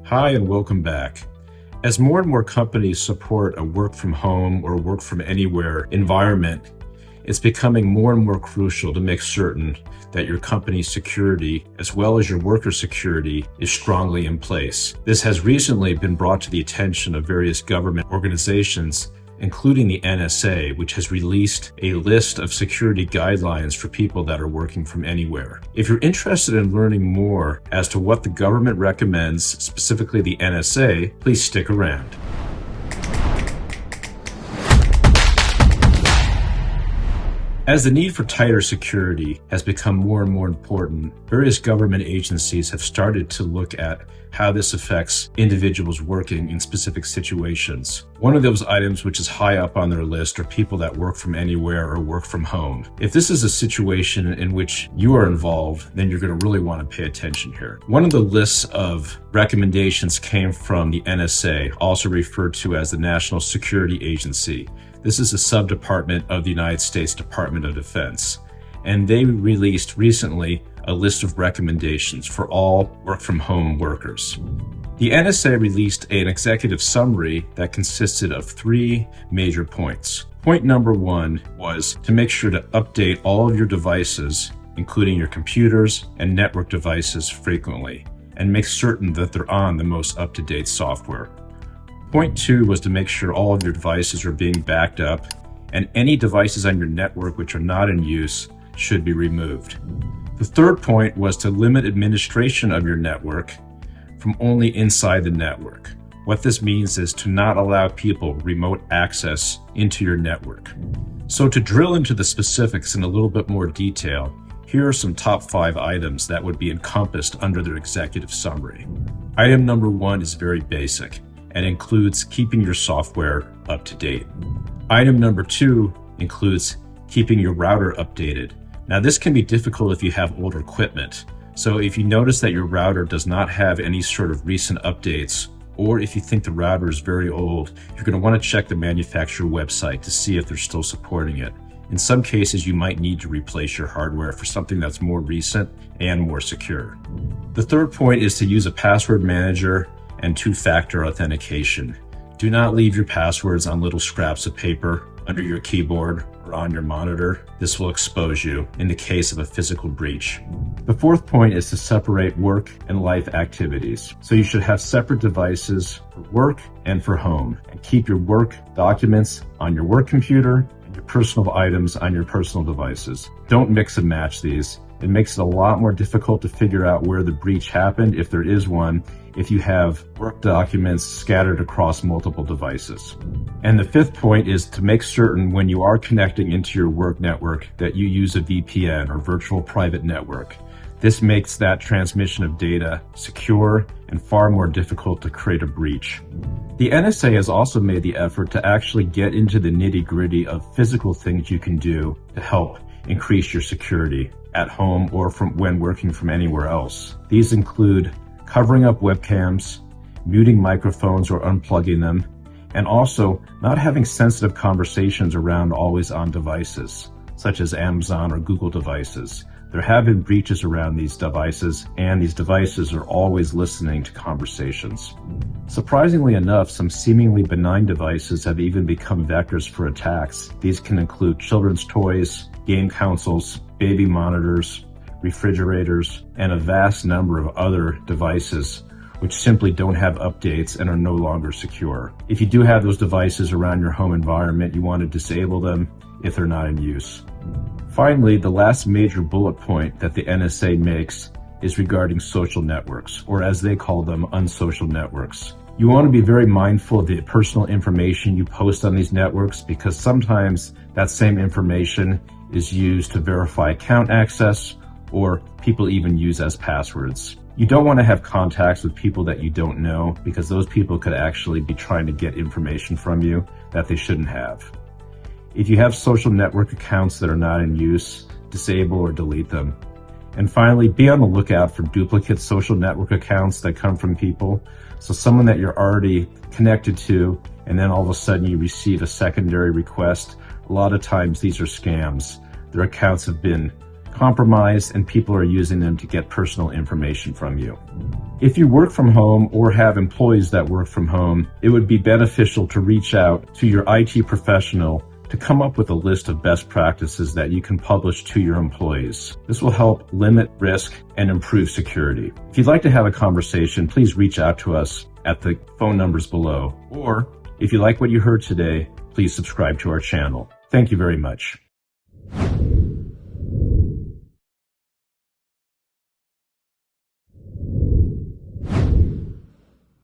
Hi, and welcome back. As more and more companies support a work from home or work from anywhere environment, it's becoming more and more crucial to make certain that your company's security, as well as your worker security, is strongly in place. This has recently been brought to the attention of various government organizations, including the NSA, which has released a list of security guidelines for people that are working from anywhere. If you're interested in learning more as to what the government recommends, specifically the NSA, please stick around. As the need for tighter security has become more and more important, various government agencies have started to look at how this affects individuals working in specific situations. One of those items which is high up on their list are people that work from anywhere or work from home. If this is a situation in which you are involved, then you're going to really want to pay attention here. One of the lists of recommendations came from the NSA, also referred to as the National Security Agency. This is a sub-department of the United States Department of Defense, and they released recently a list of recommendations for all work-from-home workers. The NSA released an executive summary that consisted of 3 major points. Point number 1 was to make sure to update all of your devices, including your computers and network devices, frequently, and make certain that they're on the most up-to-date software. Point 2 was to make sure all of your devices are being backed up, and any devices on your network which are not in use should be removed. The third point was to limit administration of your network from only inside the network. What this means is to not allow people remote access into your network. So to drill into the specifics in a little bit more detail, here are some top 5 items that would be encompassed under their executive summary. Item number 1 is very basic and includes keeping your software up to date. Item number 2 includes keeping your router updated. Now, this can be difficult if you have older equipment. So if you notice that your router does not have any sort of recent updates, or if you think the router is very old, you're going to want to check the manufacturer website to see if they're still supporting it. In some cases, you might need to replace your hardware for something that's more recent and more secure. The third point is to use a password manager and 2-factor authentication. Do not leave your passwords on little scraps of paper under your keyboard or on your monitor. This will expose you in the case of a physical breach. The fourth point is to separate work and life activities. So you should have separate devices for work and for home, and keep your work documents on your work computer and your personal items on your personal devices. Don't mix and match these. It makes it a lot more difficult to figure out where the breach happened, if there is one, if you have work documents scattered across multiple devices. And the fifth point is to make certain when you are connecting into your work network that you use a VPN or virtual private network. This makes that transmission of data secure and far more difficult to create a breach. The NSA has also made the effort to actually get into the nitty-gritty of physical things you can do to help increase your security at home or from when working from anywhere else. These include covering up webcams, muting microphones or unplugging them, and also not having sensitive conversations around always-on devices, such as Amazon or Google devices. There have been breaches around these devices, and these devices are always listening to conversations. Surprisingly enough, some seemingly benign devices have even become vectors for attacks. These can include children's toys, game consoles, baby monitors, refrigerators, and a vast number of other devices which simply don't have updates and are no longer secure. If you do have those devices around your home environment, you want to disable them if they're not in use. Finally, the last major bullet point that the NSA makes is regarding social networks, or as they call them, unsocial networks. You want to be very mindful of the personal information you post on these networks, because sometimes that same information is used to verify account access, or people even use as passwords. You don't want to have contacts with people that you don't know, because those people could actually be trying to get information from you that they shouldn't have. If you have social network accounts that are not in use, disable or delete them. And finally, be on the lookout for duplicate social network accounts that come from people. So someone that you're already connected to, and then all of a sudden you receive a secondary request. A lot of times these are scams. Their accounts have been compromised and people are using them to get personal information from you. If you work from home or have employees that work from home, it would be beneficial to reach out to your IT professional to come up with a list of best practices that you can publish to your employees. This will help limit risk and improve security. If you'd like to have a conversation, please reach out to us at the phone numbers below. Or if you like what you heard today, please subscribe to our channel. Thank you very much.